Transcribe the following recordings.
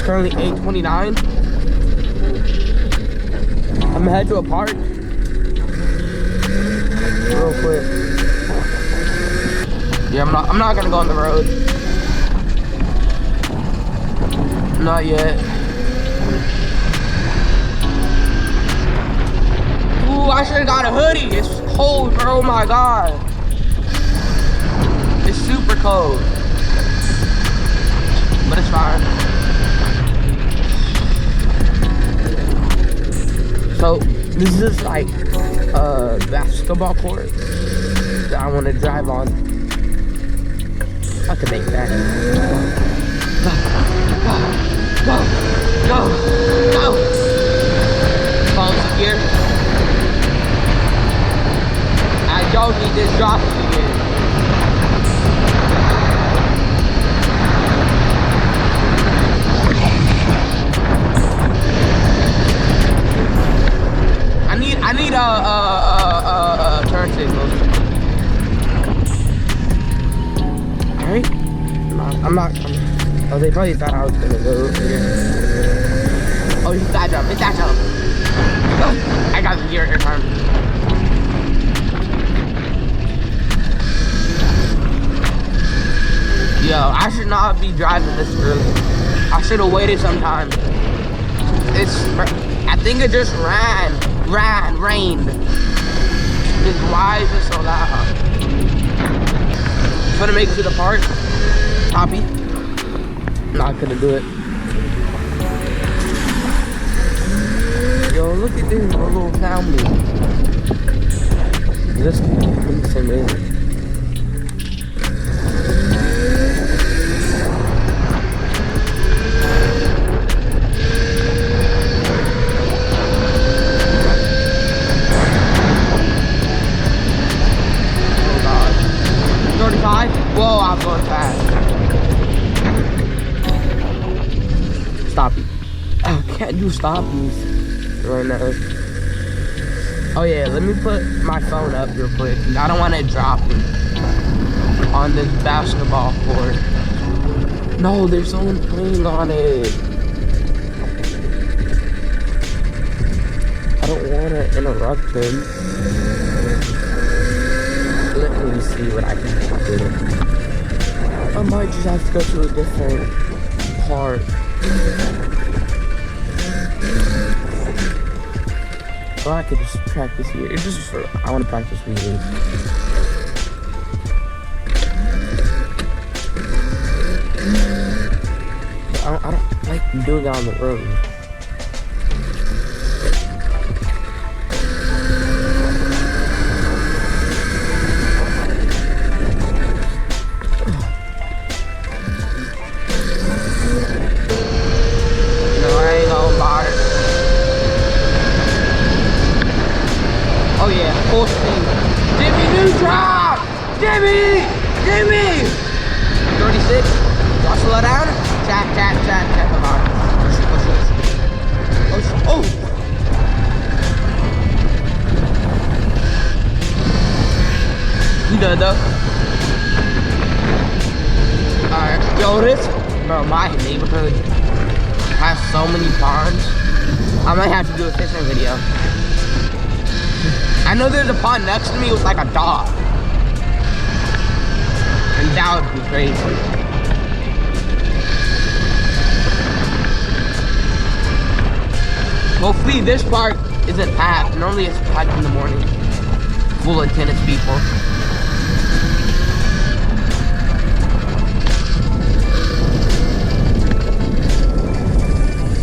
currently 8:29. I'm gonna head to a park real quick. Yeah, I'm not gonna go on the road. Not yet. Ooh, I should have got a hoodie. It's cold, bro. Oh my god. It's super cold. But it's fine. So, this is like a basketball court that I want to drive on. I can make that. Go, go, go. Phone's here. I don't need this dropping again. I need a turn signal. Alright. I'm not. Oh, they probably thought I was gonna go over here. Oh, it's that jump. It's that jump. Oh, I got the gear time. Yo, I should not be driving this early. I should have waited some time. I think it just rained. Just why is it so loud? I'm gonna make it to the park. Copy. Not gonna do it. Yo, look at this little family. This looks amazing. Whoa, I'm going fast. Stop it. Oh, can't do stoppies right now. Oh yeah, let me put my phone up real quick. I don't want it dropping on this basketball court. No, there's someone playing on it. I don't want to interrupt them. Let me see what I can do. I might just have to go to a different park. Or I could just practice here. It's just for, I want to practice reading. I don't like doing it on the road. Oh yeah, full speed. Jimmy, new drop! Jimmy! 36. Y'all slow down? Chat. Come on. Oh! You done though? Alright. Yo, this, bro, my neighborhood has so many ponds. I might have to do a fishing video. I know there's a pond next to me with like a dog. And that would be crazy. Hopefully this park isn't packed. Normally it's packed in the morning. Full of tennis people.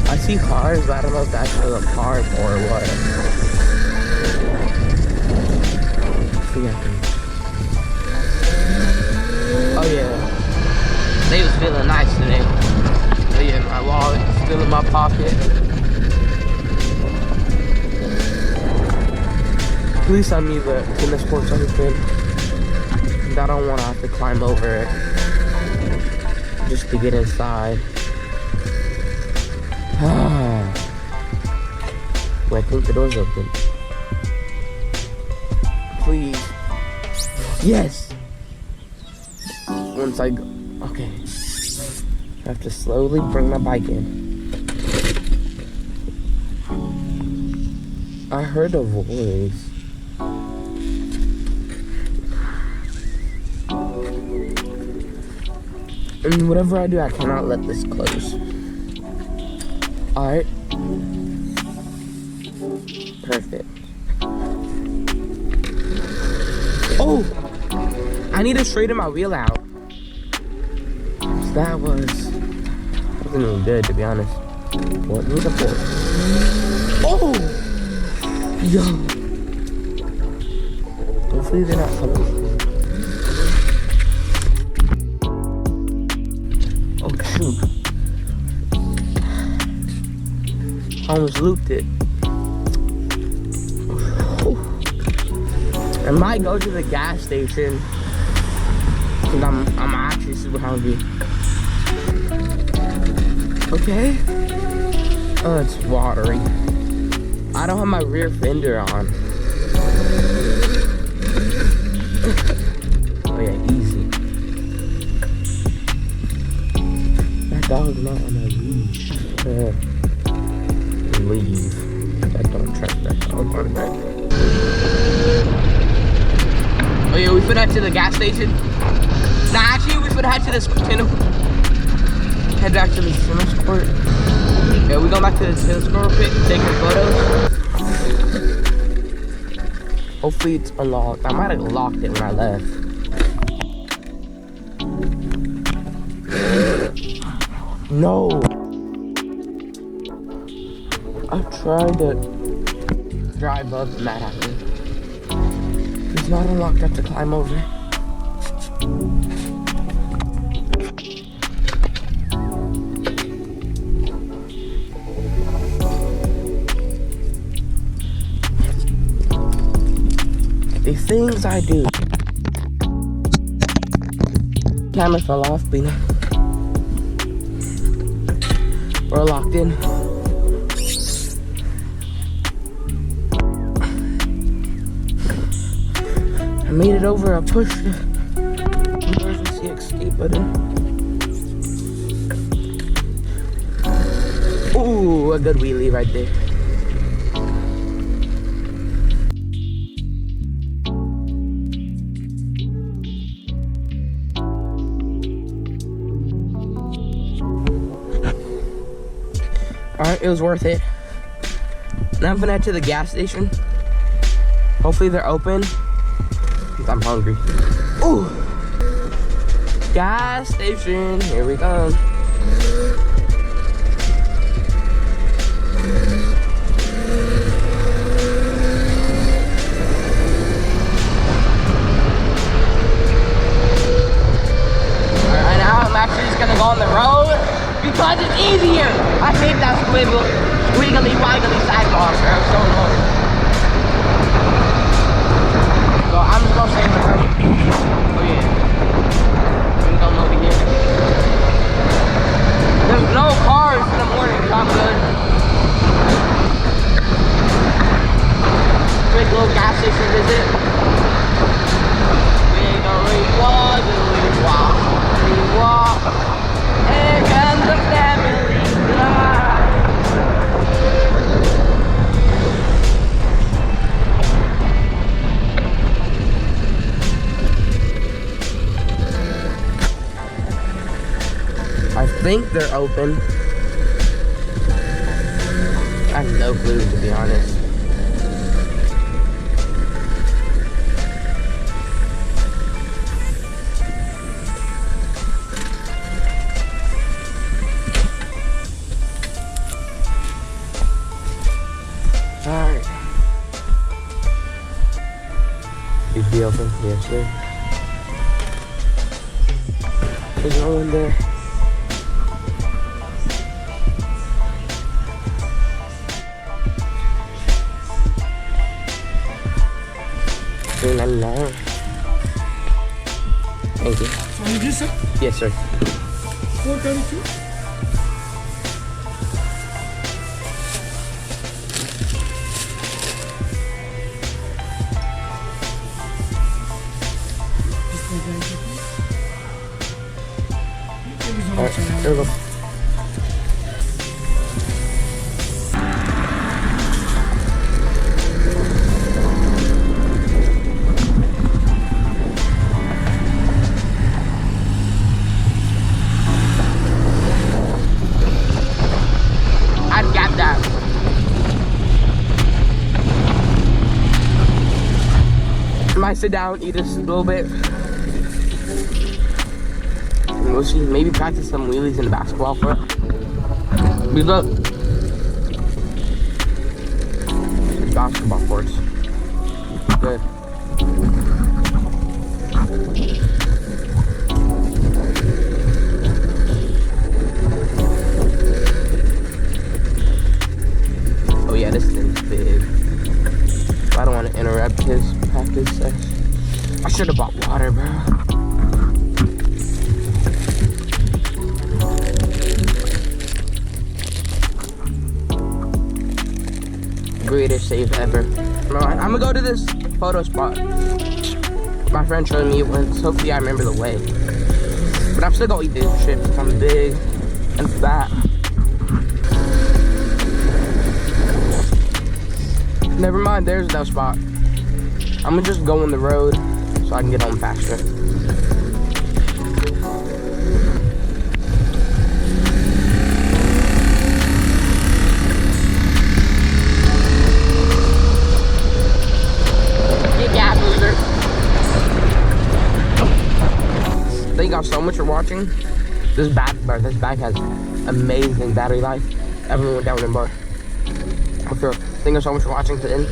I see cars, but I don't know if that's a park or what. Oh yeah, they was feeling nice today. Oh yeah, my wallet is still in my pocket. Please send me the tennis courts open. I don't want to have to climb over it just to get inside. Wait, I think the door's open. Please. Yes! Once I go. Okay. I have to slowly bring my bike in. I heard a voice. And whatever I do, I cannot let this close. Alright. Perfect. Oh! I need to straighten my wheel out. That wasn't even good, to be honest. What was the point? Oh! Yo! Hopefully they're not coming. Oh, shoot. I almost looped it. I might go to the gas station because I'm actually super hungry. Okay. Oh, it's watery. I don't have my rear fender on. Oh yeah, easy. That dog's not on a leash. Leave. That don't trust that dog on that. Oh yeah, we finna head to the gas station. Nah, actually we finna head to this tennis. Head back to the tennis court. Yeah, we go back to the tennis court real quick, taking photos. Hopefully it's unlocked. I might have locked it when I left. No. I tried to drive up and that happened. It's not unlocked, I have to climb over. The things I do. Camera fell off, but you know, we're locked in. I made it over, I pushed the emergency escape button. Ooh, a good wheelie right there. Alright, it was worth it. Now I'm gonna head to the gas station. Hopefully they're open. I'm hungry. Ooh! Gas station, here we go. Alright, now I'm actually just gonna go on the road because it's easier. I hate that wiggly sidewalk, bro. So annoying. So I'm just gonna stay in the road. Oh yeah. I'm going over here. There's no cars in the morning, so I'm good. Quick little gas station visit. We walk. Here comes the family. I think they're open. I have no clue, to be honest. Alright. Is he open? Yes, sir. There's no one there. $3.99. Thank you. Yes, sir. Yes, sir. 432. Alright, here we go. might sit down, eat a little bit. And we'll see. Maybe practice some wheelies in the basketball court. We look. Basketball courts. Good. Oh yeah, this thing's big. I don't want to interrupt his practice session. I should have bought water, bro. Greatest save ever. I'm gonna go to this photo spot. My friend showed me it once. Hopefully I remember the way. But I'm still gonna eat these chips. I'm big and fat. Never mind, there's no spot. I'm gonna just go on the road so I can get home faster. Thank y'all so much for watching. This bag has amazing battery life. Everyone down in bar. Thank you so much for watching to the end.